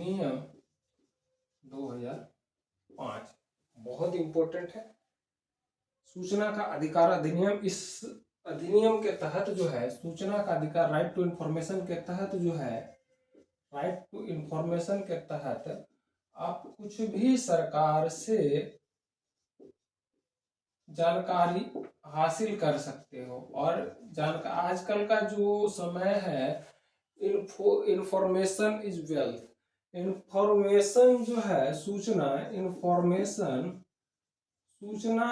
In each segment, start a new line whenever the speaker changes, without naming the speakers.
नियम 2005 बहुत इंपॉर्टेंट है। सूचना का अधिकार अधिनियम, इस अधिनियम के तहत जो है सूचना का अधिकार, राइट टू इंफॉर्मेशन के तहत जो है, राइट टू इंफॉर्मेशन के तहत आप कुछ भी सरकार से जानकारी हासिल कर सकते हो। और आजकल का जो समय है, इंफॉर्मेशन इज वेल्थ। इंफॉर्मेशन जो है, सूचना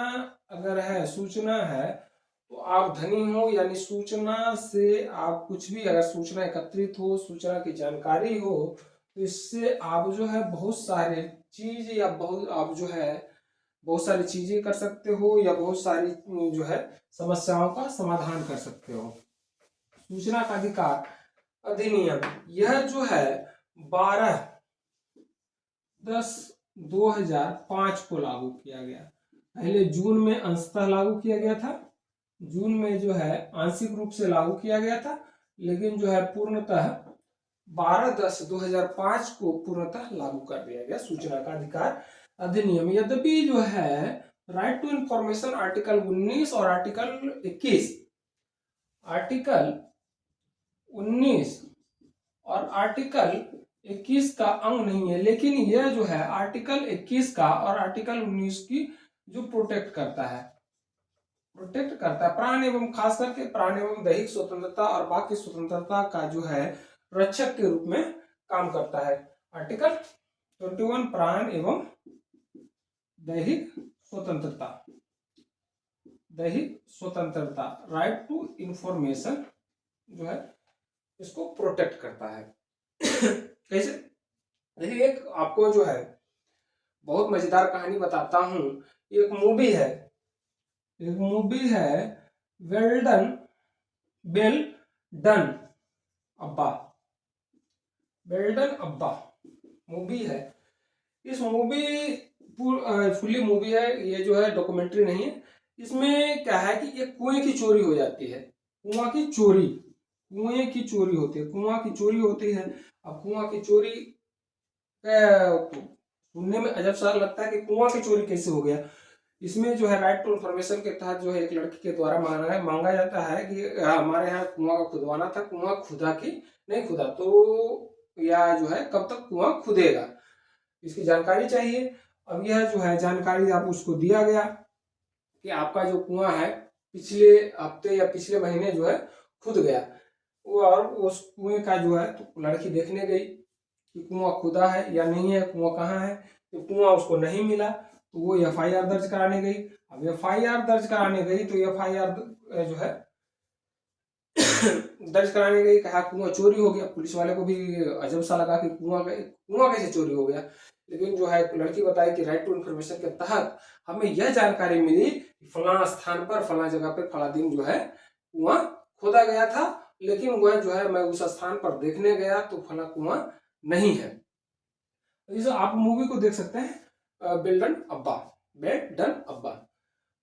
अगर है, सूचना है तो आप धनी हो। यानी सूचना से आप कुछ भी, अगर सूचना एकत्रित हो, सूचना की जानकारी हो, तो इससे आप जो है बहुत सारे चीज या आप जो है बहुत सारी चीजें कर सकते हो, या बहुत सारी जो है समस्याओं का समाधान कर सकते हो। सूचना का अधिकार अधिनियम यह जो है 12/10/2005 को लागू किया गया। पहले जून में अंशतः लागू किया गया था, जून में जो है आंशिक रूप से लागू किया गया था, लेकिन जो है पूर्णतः 12/10/2005 को पूर्णतः लागू कर दिया गया सूचना का अधिकार अधिनियम। यद्यपि जो है राइट टू इंफॉर्मेशन आर्टिकल 19 और आर्टिकल 19 और आर्टिकल 21 का अंग नहीं है, लेकिन यह जो है आर्टिकल 21 का और आर्टिकल 19 की जो प्रोटेक्ट करता है प्राण एवं खास करके प्राण एवं दैहिक स्वतंत्रता और बाकी स्वतंत्रता का जो है रक्षक के रूप में काम करता है। आर्टिकल 21 प्राण एवं दैहिक स्वतंत्रता, राइट टू इंफॉर्मेशन जो है इसको प्रोटेक्ट करता है। कैसे? देखिए, एक आपको जो है बहुत मजेदार कहानी बताता हूं। एक मूवी है वेल डन अब्बा मूवी है। इस मूवी फुल्ली मूवी है, ये जो है डॉक्यूमेंट्री नहीं है। इसमें क्या है कि एक कुएं की चोरी हो जाती है, कुआं की चोरी होती है। अब कुआं की चोरी सुनने में अजब सा लगता है कि कुआं की चोरी कैसे हो गया। इसमें जो है राइट टू इन्फॉर्मेशन के तहत जो है एक लड़की के द्वारा मांगा जाता है कि हमारे यहाँ कुआं का खुदवाना था, कुआं खुदा कि नहीं खुदा, तो या जो है कब तक कुआं खुदेगा, इसकी जानकारी चाहिए। अब यह जो है जानकारी आप उसको दिया गया कि आपका जो कुआं है पिछले हफ्ते या पिछले महीने जो है खुद गया। और उस कुएं का जो है तो लड़की देखने गई कि कुआं खुदा है या नहीं है, कुआं कहाँ है। तो कुआं उसको नहीं मिला, तो वो एफआईआर दर्ज कराने गई। अब एफआईआर दर्ज कराने गई तो एफआईआर जो है दर्ज कराने गई, कहा कुआं चोरी हो गया। पुलिस वाले को भी अजब सा लगा कि कुआं कैसे चोरी हो गया। लेकिन जो है लड़की बताई कि राइट टू इन्फॉर्मेशन के तहत हमें यह जानकारी मिली कि फला स्थान पर फला जगह पर फला दिन जो है कुआं खोदा गया था, लेकिन वह जो है मैं उस स्थान पर देखने गया तो फला कुआं नहीं है। जैसे आप मूवी को देख सकते हैं वेल डन अब्बा।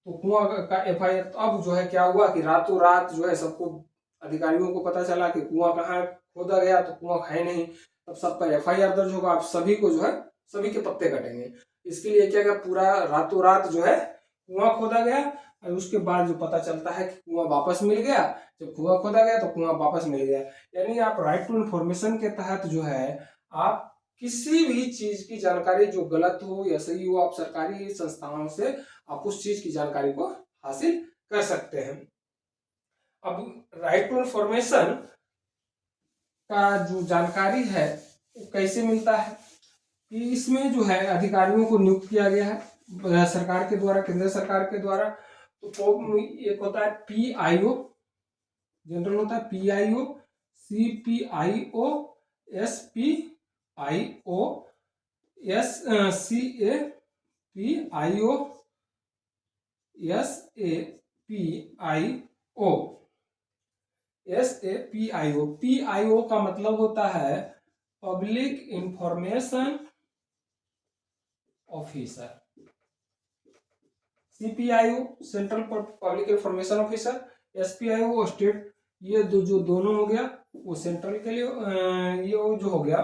तो कुआं का एफआईआर, अब जो है क्या हुआ कि रातों रात जो है सबको अधिकारियों को पता चला कि कुआं कहाँ खोदा गया, तो कुआं है नहीं। तब सब पर एफआईआर दर्ज होगा, आप सभी को जो है सभी के पत्ते कटेंगे। इसके लिए क्या पूरा रातों रात जो है कुआं खोदा गया। और उसके बाद जो पता चलता है कि कुआं वापस मिल गया, जब कुआं खोदा गया तो कुआं वापस मिल गया। यानी आप राइट टू इन्फॉर्मेशन के तहत जो है आप किसी भी चीज की जानकारी जो गलत हो या सही हो, आप सरकारी संस्थाओं से आप उस चीज की जानकारी को हासिल कर सकते हैं। अब राइट टू इन्फॉर्मेशन का जो जानकारी है वो कैसे मिलता है कि इसमें जो है अधिकारियों को नियुक्त किया गया है सरकार के द्वारा, केंद्र सरकार के द्वारा। तो एक होता है पीआईओ, जनरल होता है पीआईओ, सीपीआईओ, एसपीआईओ, सीएपीआईओ, एसएपीआईओ। पीआईओ का मतलब होता है public information officer, CPIO central public information officer, SPIO state. ये जो दोनों हो गया वो सेंट्रल के लिए, ये जो हो गया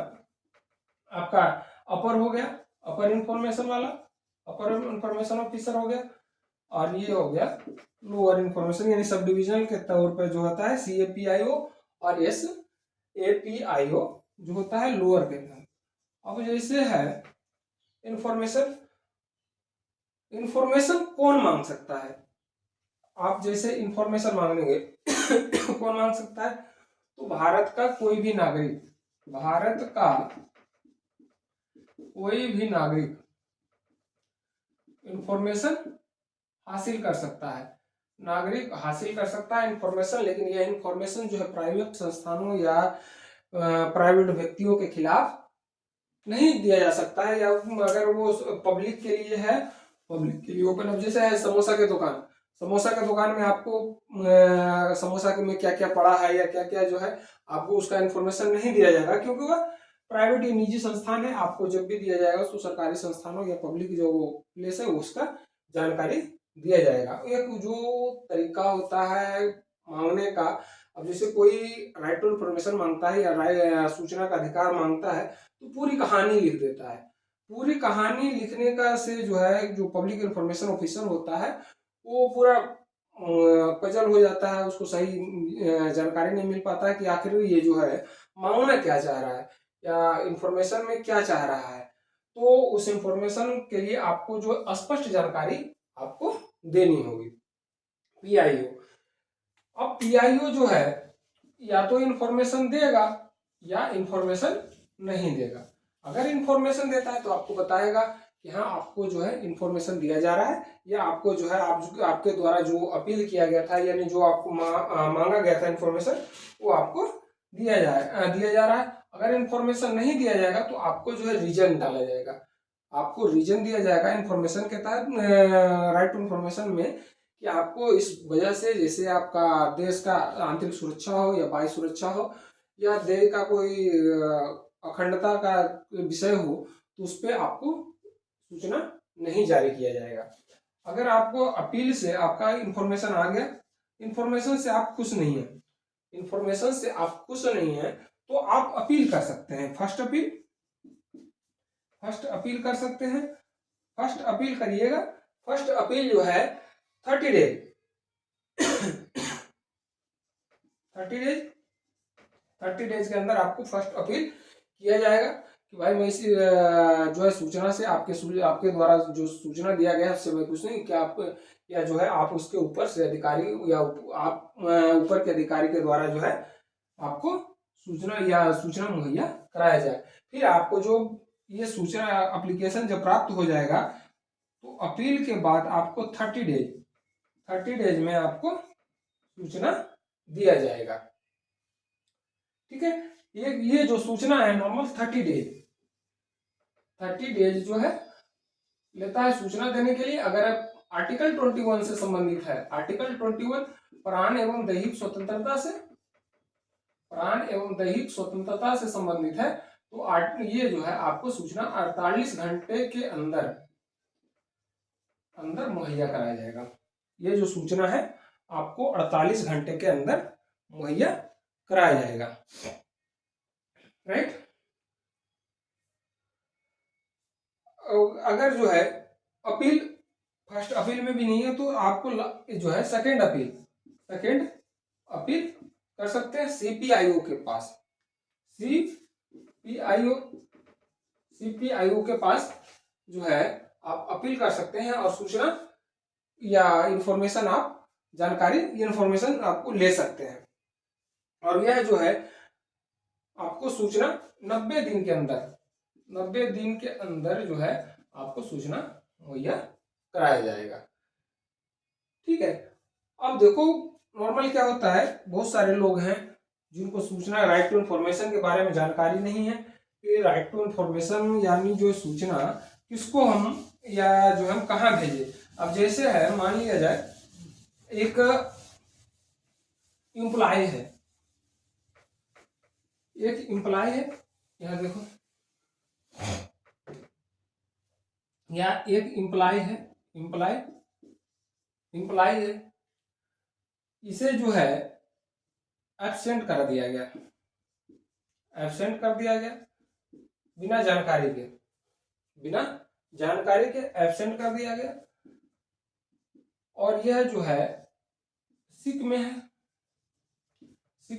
आपका अपर हो गया, अपर इंफॉर्मेशन वाला, अपर इंफॉर्मेशन ऑफिसर हो गया, और ये हो गया लोअर इंफॉर्मेशन, यानी सब डिविजनल के तौर पर जो होता है CAPIO और SAPIO जो होता है लोअर के अंदर। अब जैसे है इंफॉर्मेशन, इंफॉर्मेशन कौन मांग सकता है? आप जैसे इंफॉर्मेशन मांगेंगे कौन मांग सकता है? तो भारत का कोई भी नागरिक, भारत का कोई भी नागरिक इंफॉर्मेशन हासिल कर सकता है, नागरिक हासिल कर सकता है इंफॉर्मेशन। लेकिन यह इंफॉर्मेशन जो है प्राइवेट संस्थानों या प्राइवेट व्यक्तियों के खिलाफ नहीं दिया जा सकता है, या अगर वो पब्लिक के लिए है, पब्लिक के लिए ओपन। अब जैसे है समोसा के दुकान, समोसा के दुकान में आपको समोसा के में क्या क्या पड़ा है या क्या क्या जो है आपको उसका इन्फॉर्मेशन नहीं दिया जाएगा, क्योंकि वह प्राइवेट या निजी संस्थान है। आपको जब भी दिया जाएगा उसको सरकारी संस्थानों या पब्लिक जो प्लेस है उसका जानकारी दिया जाएगा। एक जो तरीका होता है मांगने का, अब जैसे कोई राइट टू इन्फॉर्मेशन मांगता है या सूचना का अधिकार मांगता है, तो पूरी कहानी लिख देता है। पूरी कहानी लिखने का से जो है जो पब्लिक इंफॉर्मेशन ऑफिसर होता है वो पूरा पजल हो जाता है, उसको सही जानकारी नहीं मिल पाता है कि आखिर ये जो है मांगना क्या चाह रहा है या इंफॉर्मेशन में क्या चाह रहा है। तो उस इंफॉर्मेशन के लिए आपको जो स्पष्ट जानकारी आपको देनी होगी। PIO, अब PIO जो है या तो इंफॉर्मेशन देगा या इंफॉर्मेशन नहीं देगा। अगर इंफॉर्मेशन देता है तो आपको बताएगा कि हाँ आपको जो है इंफॉर्मेशन दिया जा रहा है, या आपको जो है आपके द्वारा जो अपील किया गया था यानी जो आपको मांगा गया था इंफॉर्मेशन वो आपको दिया जा रहा है। अगर इंफॉर्मेशन नहीं दिया जाएगा तो आपको जो है रीजन डाला जाएगा, आपको रीजन दिया जाएगा इंफॉर्मेशन के तहत राइट टू इंफॉर्मेशन में, कि आपको इस वजह से, जैसे आपका देश का आंतरिक सुरक्षा हो या बाह्य सुरक्षा हो या देश का कोई अखंडता का विषय हो, तो उस पर आपको सूचना नहीं जारी किया जाएगा। अगर आपको अपील से आपका इंफॉर्मेशन आ गया, इंफॉर्मेशन से आप खुश नहीं है, इंफॉर्मेशन से आप खुश नहीं है, तो आप अपील कर सकते हैं। फर्स्ट अपील कर सकते हैं। फर्स्ट अपील करिएगा। फर्स्ट अपील जो है 30 डेज 30 डेज के अंदर आपको फर्स्ट अपील किया जाएगा कि भाई मैं इसी जो है सूचना से आपके द्वारा जो सूचना दिया गया है उससे मैं कुछ नहीं, क्या आप या जो है आप उसके ऊपर से अधिकारी या आप ऊपर के अधिकारी के द्वारा जो है आपको सूचना मुहैया कराया जाए। फिर आपको जो ये सूचना एप्लीकेशन जब प्राप्त हो जाएगा तो अपील के बाद आपको 30 डेज में आपको सूचना दिया जाएगा। ठीक है, ये जो सूचना है नॉर्मल 30 डेज जो है लेता है सूचना देने के लिए। अगर आर्टिकल 21 से संबंधित है, आर्टिकल 21 प्राण एवं दैहिक स्वतंत्रता से, प्राण एवं दैहिक स्वतंत्रता से संबंधित है, तो ये जो है आपको सूचना 48 घंटे के अंदर मुहैया कराया जाएगा। ये जो सूचना है आपको 48 घंटे के अंदर मुहैया कराया जाएगा। राइट। अगर जो है अपील फर्स्ट अपील में भी नहीं है तो आपको जो है सेकंड अपील कर सकते हैं CPIO के पास। CPIO के पास जो है आप अपील कर सकते हैं और सूचना या इंफॉर्मेशन आप जानकारी इंफॉर्मेशन आपको ले सकते हैं। और यह जो है आपको सूचना 90 दिन के अंदर जो है आपको सूचना मुहैया कराया जाएगा। ठीक है। अब देखो नॉर्मल क्या होता है, बहुत सारे लोग हैं जिनको सूचना राइट टू इंफॉर्मेशन के बारे में जानकारी नहीं है कि राइट टू इंफॉर्मेशन यानी जो सूचना किसको हम या जो हम कहाँ भेजे। अब जैसे है मान लिया जाए एक एम्प्लॉय है, यहाँ देखो, या एक एम्प्लॉय है, इसे जो है एब्सेंट कर दिया गया, बिना जानकारी के एब्सेंट कर दिया गया। और यह जो है सिक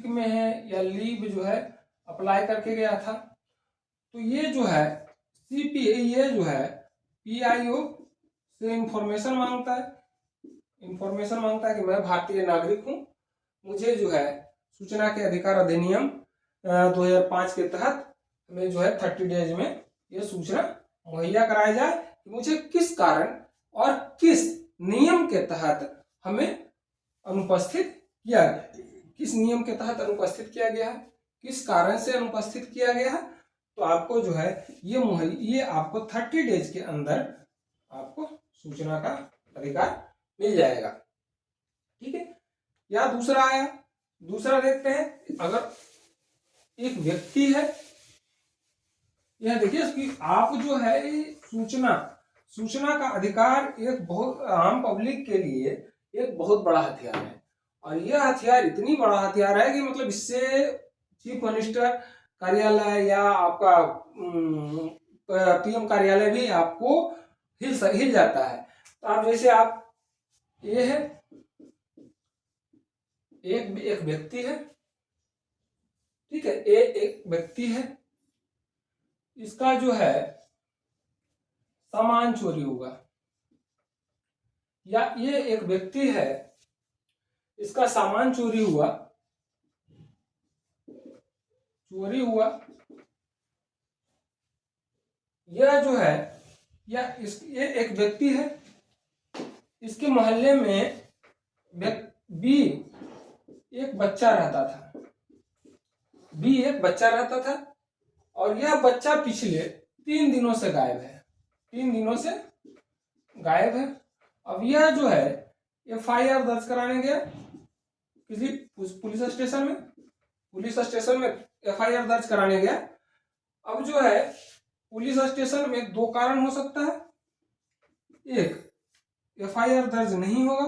में है या लीव जो है अप्लाई करके गया था। तो ये जो है सीपीए, ये जो है पीआईओ से इंफॉर्मेशन मांगता है कि मैं भारतीय नागरिक हूं, मुझे जो है सूचना के अधिकार अधिनियम 2005 के तहत हमें जो है 30 डेज में ये सूचना मुहैया कराई जाए कि मुझे किस कारण और किस नियम के तहत हमें अनुपस्थित किया, किस नियम के तहत अनुपस्थित किया गया है, किस कारण से अनुपस्थित किया गया है। तो आपको जो है ये आपको 30 डेज के अंदर आपको सूचना का अधिकार मिल जाएगा। ठीक है। या दूसरा आया, दूसरा देखते हैं। अगर एक व्यक्ति है, यह देखिए कि आप जो है सूचना का अधिकार एक बहुत आम पब्लिक के लिए एक बहुत बड़ा हथियार है। और यह हथियार इतनी बड़ा हथियार है कि मतलब इससे चीफ मिनिस्टर कार्यालय या आपका पीएम कार्यालय भी आपको हिल जाता है। तो आप जैसे आप ये है एक व्यक्ति है, ठीक है, एक व्यक्ति है, इसका जो है सामान चोरी हुआ, या ये एक व्यक्ति है, इसका सामान चोरी हुआ, यह जो है ये एक व्यक्ति है, इसके मोहल्ले में बी एक बच्चा रहता था और यह बच्चा पिछले 3 दिनों से गायब है। अब यह जो है एफआईआर दर्ज कराने गया किसी पुलिस स्टेशन में एफआईआर दर्ज कराने गया। अब जो है पुलिस स्टेशन में 2 कारण हो सकता है, एक एफआईआर दर्ज नहीं होगा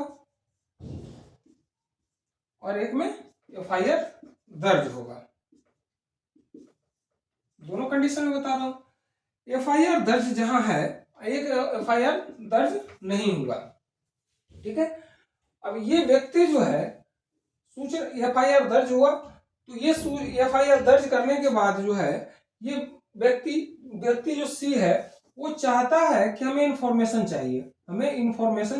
और एक में एफआईआर दर्ज होगा। दोनों कंडीशन में बता रहा हूं। एफआईआर दर्ज जहां है, एक एफआईआर दर्ज नहीं हुआ, ठीक है। अब ये व्यक्ति जो है सूचना एफआईआर दर्ज हुआ, तो ये एफआईआर दर्ज करने के बाद जो है ये व्यक्ति जो सी है वो चाहता है कि हमें इंफॉर्मेशन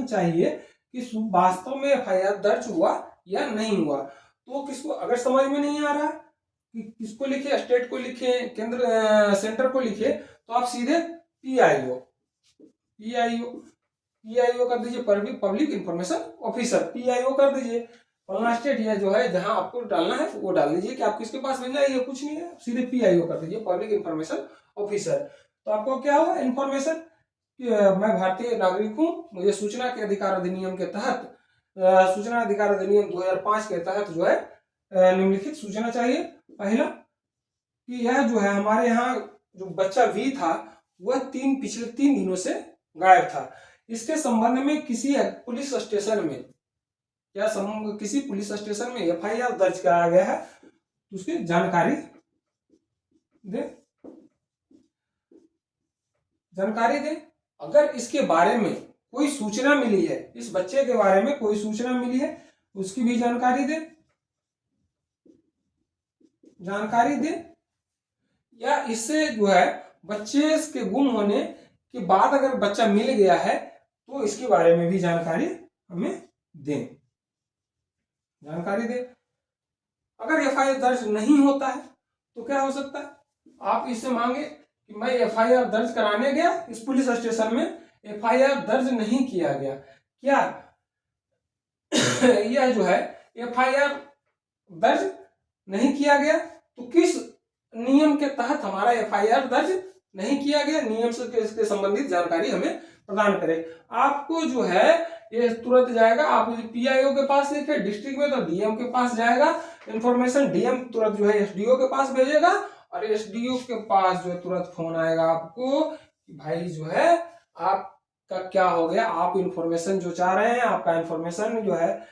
चाहिए कि वास्तव में एफआईआर दर्ज हुआ या नहीं हुआ। तो किसको अगर समझ में नहीं आ रहा कि किसको लिखे, स्टेट को लिखे, केंद्र सेंटर को लिखे, तो आप सीधे पीआईओ कर दीजिए, पब्लिक इंफॉर्मेशन ऑफिसर, पीआईओ कर दीजिए। फलाना स्टेट या जो है जहां आपको डालना है वो डाल दीजिए कि आप किसके पास भेजना है, ये कुछ नहीं है, सीधे पीआईओ कर दीजिए, पब्लिक इंफॉर्मेशन ऑफिसर। तो आपको क्या होगा, इंफॉर्मेशन कि मैं भारतीय नागरिक हूं, मुझे सूचना के अधिकार अधिनियम के तहत, सूचना अधिकार अधिनियम 2005 के तहत जो है निम्नलिखित सूचना चाहिए। पहला कि यह जो है हमारे यहाँ जो बच्चा वी था वह पिछले 3 दिनों से गायब था। इसके संबंध में किसी पुलिस स्टेशन में एफआईआर दर्ज कराया गया है, तो उसकी जानकारी दे। अगर इसके बारे में कोई सूचना मिली है, इस बच्चे के बारे में कोई सूचना मिली है, उसकी भी जानकारी दे। या इससे जो है बच्चे के गुम होने के बाद अगर बच्चा मिल गया है तो इसके बारे में भी जानकारी हमें दे। अगर एफआईआर दर्ज नहीं होता है तो क्या हो सकता है, आप इससे मांगे कि मैं एफआईआर दर्ज कराने गया इस पुलिस स्टेशन में, एफआईआर दर्ज नहीं किया गया, क्या यह जो है एफआईआर दर्ज नहीं किया गया, तो किस नियम के तहत हमारा एफआईआर दर्ज नहीं किया गया, नियम से इसके संबंधित जानकारी हमें प्रदान करें। आपको जो है ये तुरंत जाएगा, आप पीआईओ के पास लिखे, डिस्ट्रिक्ट में तो डीएम के पास जाएगा इंफॉर्मेशन, डीएम तुरंत जो है एसडीओ के पास भेजेगा और एसडीओ के पास जो है तुरंत फोन आएगा आपको कि भाई जो है आपका क्या हो गया, आप इंफॉर्मेशन जो चाह रहे हैं, आपका इंफॉर्मेशन जो है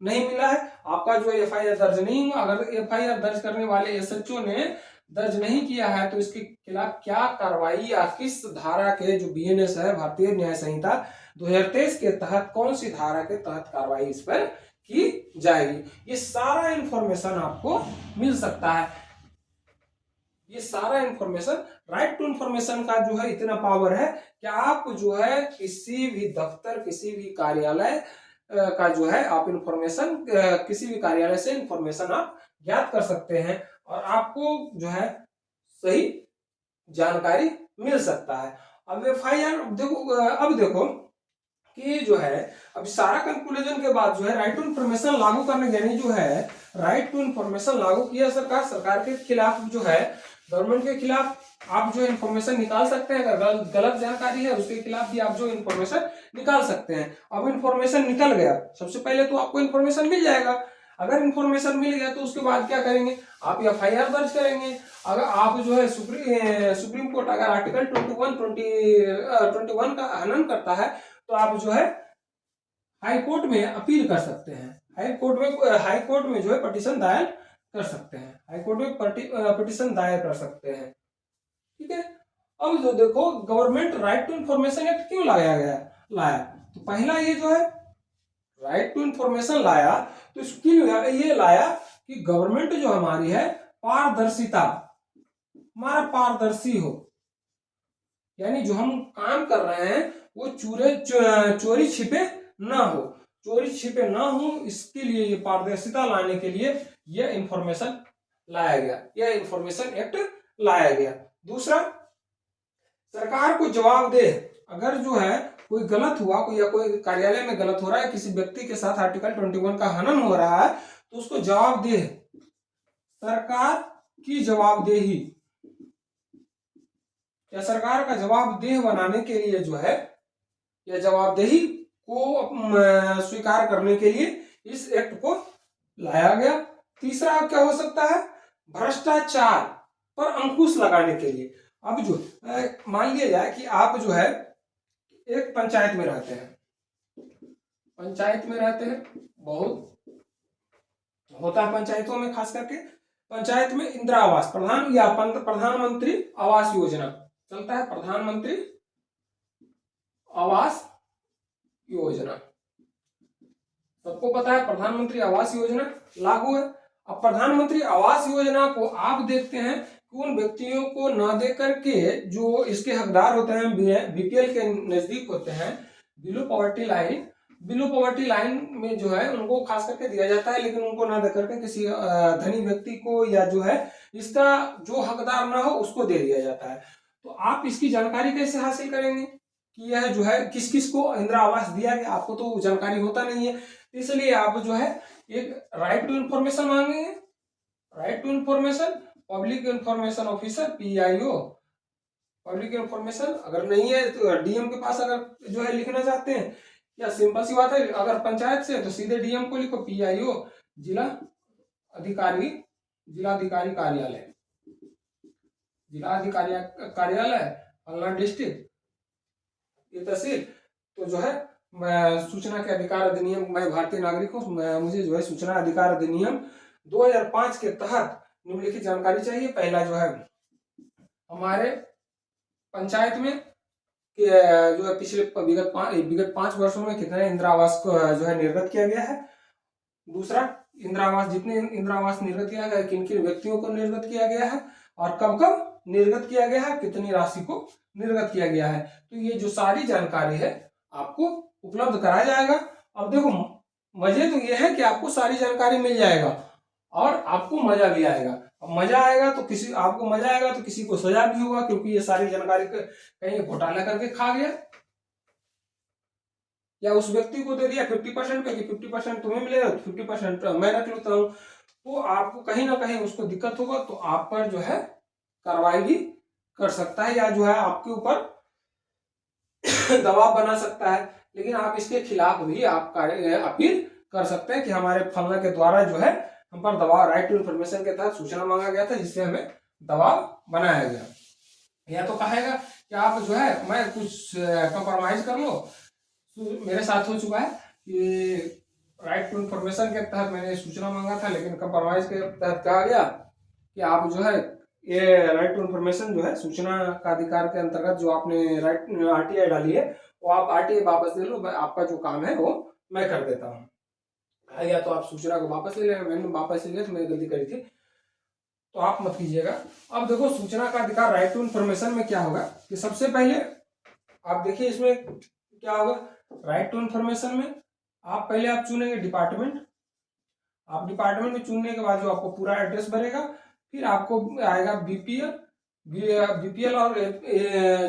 नहीं मिला है, आपका जो एफआईआर दर्ज नहीं हुआ। अगर एफआईआर दर्ज करने वाले एसएचओ ने दर्ज नहीं किया है तो इसके खिलाफ क्या कार्रवाई या किस धारा के, जो बीएनएस है भारतीय न्याय संहिता 2023 के तहत, कौन सी धारा के तहत कार्रवाई इस पर की जाएगी, ये सारा इंफॉर्मेशन आपको मिल सकता है। ये सारा इंफॉर्मेशन, राइट टू इंफॉर्मेशन का जो है इतना पावर है कि आप जो है किसी भी दफ्तर, किसी भी कार्यालय का जो है आप इंफॉर्मेशन, किसी भी कार्यालय से इंफॉर्मेशन आप ज्ञात कर सकते हैं और आपको जो है सही जानकारी मिल सकता है। अब एफआईआर देखो, अब देखो कि जो है अब सारा कंक्लूजन के बाद जो है राइट टू इंफॉर्मेशन लागू करने, यानी जो है राइट टू इंफॉर्मेशन लागू किया सरकार के खिलाफ जो है, गवर्नमेंट के खिलाफ आप जो इंफॉर्मेशन निकाल सकते हैं। अगर गलत जानकारी है उसके खिलाफ भी आप जो इंफॉर्मेशन निकाल सकते हैं। अब इंफॉर्मेशन निकल गया, सबसे पहले तो आपको इंफॉर्मेशन मिल जाएगा। अगर इंफॉर्मेशन मिल गया तो उसके बाद क्या करेंगे, आप एफआईआर दर्ज करेंगे। अगर आप जो है सुप्रीम कोर्ट अगर आर्टिकल 21 का हनन करता है तो आप जो है हाई कोर्ट में अपील कर सकते हैं। हाई कोर्ट में जो है पिटीशन दायर कर सकते हैं। हाई कोर्ट में पिटीशन दायर कर सकते हैं। ठीक है। अब जो देखो, government right to information act क्यों लाया, तो पहला ये जो है राइट टू इंफॉर्मेशन लाया तो इसकी ये लाया कि गवर्नमेंट जो हमारी है पारदर्शिता, हमारा पारदर्शी हो, यानी जो हम काम कर रहे हैं वो चोरी छिपे ना हो, चोरी छिपे ना हो, इसके लिए ये पारदर्शिता लाने के लिए यह इंफॉर्मेशन लाया गया, यह इंफॉर्मेशन एक्ट लाया गया। दूसरा, सरकार को जवाबदेह, अगर जो है कोई गलत हुआ, कोई या कोई कार्यालय में गलत हो रहा है, किसी व्यक्ति के साथ आर्टिकल 21 का हनन हो रहा है तो उसको जवाबदेह, सरकार की जवाबदेही या सरकार का जवाबदेह बनाने के लिए जो है, या जवाबदेही को स्वीकार करने के लिए इस एक्ट को लाया गया। तीसरा क्या हो सकता है, भ्रष्टाचार पर अंकुश लगाने के लिए। अब जो मान लिया जाए कि आप जो है एक पंचायत में रहते हैं, बहुत होता है पंचायतों में, खास करके पंचायत में इंदिरा आवास प्रधानमंत्री आवास योजना चलता है, प्रधानमंत्री आवास योजना, सबको पता है प्रधानमंत्री आवास योजना लागू है। अब प्रधानमंत्री आवास योजना को आप देखते हैं कि उन व्यक्तियों को ना दे करके जो इसके हकदार होते हैं, बीपीएल के नजदीक होते हैं, बिलो पॉवर्टी लाइन में जो है उनको खास करके दिया जाता है, लेकिन उनको ना दे करके किसी धनी व्यक्ति को या जो है इसका जो हकदार ना हो उसको दे दिया जाता है। तो आप इसकी जानकारी कैसे हासिल करेंगे कि यह जो है किस किस को इंदिरा आवास दिया गया, आपको तो जानकारी होता नहीं है। इसलिए आप जो है एक राइट टू इंफॉर्मेशन मांगेंगे, right to information, public information officer PIO, public information अगर नहीं है तो डीएम के पास अगर जो है लिखना चाहते हैं, या सिंपल सी बात है, अगर पंचायत से तो सीधे डीएम को लिखो, PIO जिलाधिकारी कार्यालय, फलना डिस्ट्रिक्ट, ये तहसील। तो जो है मैं सूचना के अधिकार अधिनियम, मैं भारतीय नागरिक हूँ, मुझे जो है सूचना अधिकार अधिनियम 2005 के तहत निम्नलिखित जानकारी चाहिए। पहला जो है हमारे पंचायत में जो है पिछले विगत 5 वर्षों में कितने इंदिरा आवास को जो है निर्गत किया गया है। दूसरा, इंदिरा आवास, जितने इंदिरा आवास निर्गत किया गया है, किन किन व्यक्तियों को निर्गत किया गया है और कब कब निर्गत किया गया है, कितनी राशि को निर्गत किया गया है। तो ये जो सारी जानकारी है आपको उपलब्ध कराया जाएगा। अब देखो, मजे तो ये है कि आपको सारी जानकारी मिल जाएगा और आपको मजा भी आएगा। अब मजा आएगा तो आपको मजा आएगा तो किसी को सजा भी होगा, क्योंकि ये सारी जानकारी कहीं घोटाला करके खा गया या उस व्यक्ति को दे दिया 50% पे कि 50% तुम्हें मिलेगा, 50% मैं रख लेता हूँ, तो आपको कहीं ना कहीं उसको दिक्कत होगा, तो आप पर जो है कार्रवाई भी कर सकता है या जो है आपके ऊपर दबाव बना सकता है। लेकिन आप इसके खिलाफ भी आप अपील कर सकते हैं कि हमारे फलना के द्वारा जो है हम पर दबाव, राइट टू इंफॉर्मेशन के तहत सूचना मांगा गया था जिससे हमें दबाव बनाया गया। या तो कहेगा कि आप जो है मैं कुछ कंप्रोमाइज कर लो, मेरे साथ हो चुका है कि राइट टू इंफॉर्मेशन के तहत मैंने सूचना मांगा था, लेकिन कंप्रोमाइज के तहत कहा गया कि आप जो है ये राइट टू इन्फॉर्मेशन जो है सूचना का अधिकार के अंतर्गत जो आपने राइट आरटीआई डाली है वो आप आरटीआई वापस ले लो, आपका जो काम है वो मैं कर देता हूँ। या तो आप सूचना को वापस ले लें, मैंने वापस ले लिया तो मैंने गलती करी थी, तो आप मत कीजिएगा। अब देखो सूचना का अधिकार राइट टू इन्फॉर्मेशन में क्या होगा कि सबसे पहले आप देखिए इसमें क्या होगा, राइट टू इन्फॉर्मेशन में आप पहले आप चुनेंगे डिपार्टमेंट। आप डिपार्टमेंट में चुनने के बाद जो आपको पूरा एड्रेस भरेगा, फिर आपको आएगा बीपीएल। बीपीएल और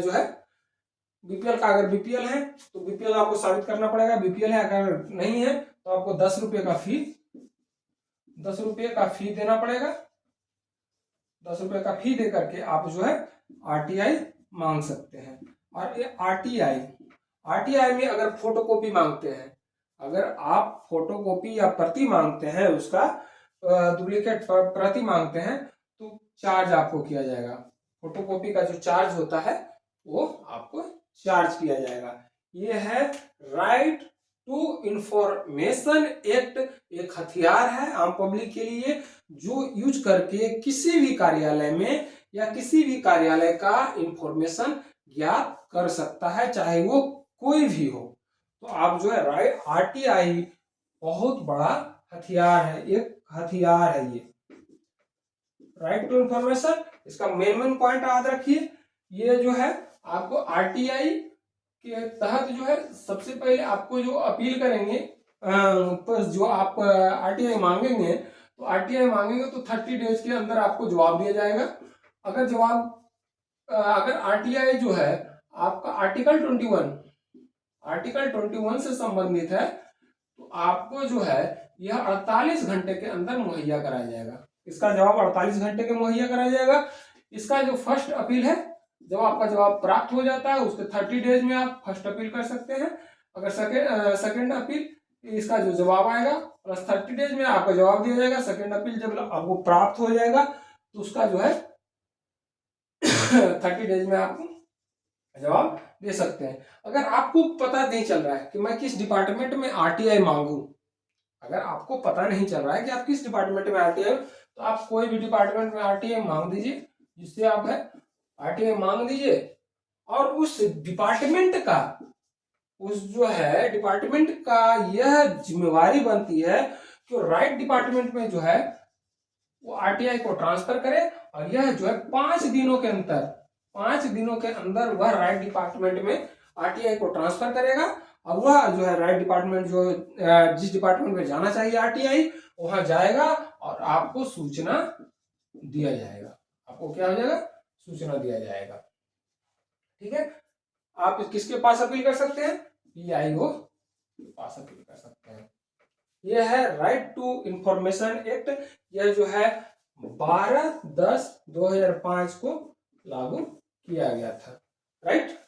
जो है बीपीएल का, अगर बीपीएल है तो बीपीएल आपको साबित करना पड़ेगा, बीपीएल है, अगर नहीं है तो आपको 10 रुपये का फी 10 रुपये का फी देना पड़ेगा। 10 रुपये का फी दे करके आप जो है आरटीआई मांग सकते हैं। और ये आरटीआई में अगर फोटोकॉपी मांगते हैं, अगर आप फोटोकॉपी या प्रति मांगते हैं, उसका डुप्लीकेट प्रति मांगते हैं तो चार्ज आपको किया जाएगा। फोटोकॉपी का जो चार्ज होता है वो आपको चार्ज किया जाएगा। ये है राइट टू इंफॉर्मेशन एक्ट, एक हथियार है आम पब्लिक के लिए जो यूज करके किसी भी कार्यालय में या किसी भी कार्यालय का इंफॉर्मेशन ज्ञात कर सकता है, चाहे वो कोई भी हो। तो आप जो है राइट आरटीआई बहुत बड़ा हथियार है, एक हथियार है ये राइट टू इंफॉर्मेशन। इसका मेन पॉइंट याद रखिए, ये जो है आपको आरटीआई के तहत जो है सबसे पहले आपको जो अपील करेंगे, जो आप आरटीआई मांगेंगे तो आरटीआई मांगेंगे तो 30 डेज के अंदर आपको जवाब दिया जाएगा। अगर आरटीआई जो है आपका आर्टिकल 21 से संबंधित है तो आपको जो है यह 48 घंटे के अंदर मुहैया कराया जाएगा। इसका जवाब 48 घंटे के मुहैया कराया जाएगा। इसका जो फर्स्ट अपील है, जब आपका जवाब प्राप्त हो जाता है उसके 30 डेज में आप फर्स्ट अपील कर सकते हैं। अगर सेकेंड अपील, इसका जो जवाब आएगा प्लस 30 डेज में आपका जवाब दिया जाएगा। सेकेंड अपील जब आपको प्राप्त हो जाएगा तो उसका जो है 30 डेज में आप जवाब दे सकते हैं। अगर आपको पता नहीं चल रहा है कि मैं किस डिपार्टमेंट में आरटीआई मांगू, अगर आपको पता नहीं चल रहा है कि आप किस डिपार्टमेंट में आरटीआई, तो आप कोई भी डिपार्टमेंट में आरटीआई मांग दीजिए, जिससे आप है आरटीआई मांग दीजिए और उस डिपार्टमेंट का, उस जो है डिपार्टमेंट का यह जिम्मेवारी बनती है कि राइट डिपार्टमेंट में जो है वो आरटीआई को ट्रांसफर करे और यह जो है 5 दिनों के अंदर वह राइट डिपार्टमेंट में आरटीआई को ट्रांसफर करेगा और वह जो है राइट डिपार्टमेंट जो जिस डिपार्टमेंट में जाना चाहिए आरटीआई वहां जाएगा और आपको सूचना दिया जाएगा। आपको क्या हो जाएगा, सूचना दिया जाएगा। ठीक है, आप किसके पास अपील कर सकते हैं, पीआईओ के पास अपील कर सकते हैं। यह है राइट टू इंफॉर्मेशन एक्ट, यह जो है 12/10/2005 को लागू किया गया था। राइट।